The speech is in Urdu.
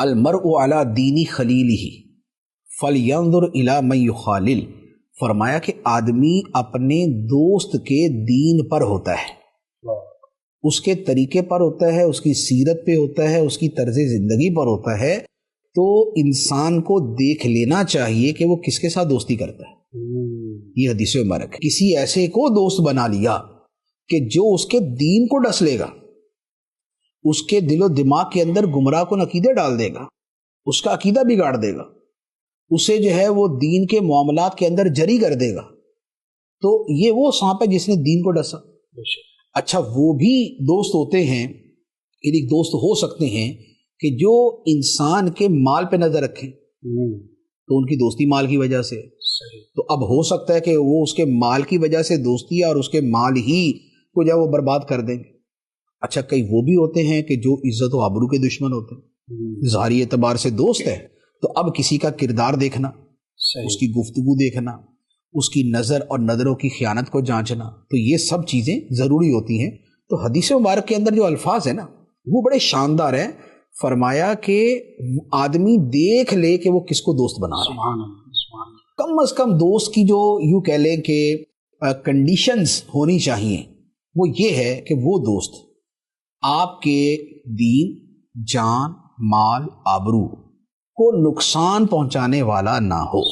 المرء علی دینی خلیلہ فلینظر الی من یخالل، فرمایا کہ آدمی اپنے دوست کے دین پر ہوتا ہے، اس کے طریقے پر ہوتا ہے، اس کی سیرت پہ ہوتا ہے، اس کی طرز زندگی پر ہوتا ہے، تو انسان کو دیکھ لینا چاہیے کہ وہ کس کے ساتھ دوستی کرتا ہے۔ یہ حدیث مبارک ہے، کسی ایسے کو دوست بنا لیا کہ جو اس کے دین کو ڈس لے گا، اس کے دل و دماغ کے اندر گمراہ کن عقیدے ڈال دے گا، اس کا عقیدہ بگاڑ دے گا، اسے جو ہے وہ دین کے معاملات کے اندر جری کر دے گا، تو یہ وہ سانپ ہے جس نے دین کو ڈسا۔ اچھا، وہ بھی دوست ہوتے ہیں، یعنی دوست ہو سکتے ہیں کہ جو انسان کے مال پہ نظر رکھیں، تو ان کی دوستی مال کی وجہ سے، تو اب ہو سکتا ہے کہ وہ اس کے مال کی وجہ سے دوستی ہے اور اس کے مال ہی کو جو وہ برباد کر دیں گے۔ اچھا، کئی وہ بھی ہوتے ہیں کہ جو عزت و آبرو کے دشمن ہوتے ہیں، ظاہری اعتبار سے دوست ہے، تو اب کسی کا کردار دیکھنا، اس کی گفتگو دیکھنا، اس کی نظر اور نظروں کی خیانت کو جانچنا، تو یہ سب چیزیں ضروری ہوتی ہیں۔ تو حدیث مبارک کے اندر جو الفاظ ہیں نا وہ بڑے شاندار ہیں۔ فرمایا کہ آدمی دیکھ لے کہ وہ کس کو دوست بنا رہا ہے، کم از کم دوست کی جو یوں کہہ لیں کہ کنڈیشنز ہونی چاہیے، وہ یہ ہے کہ وہ دوست آپ کے دین، جان، مال، آبرو کو نقصان پہنچانے والا نہ ہو۔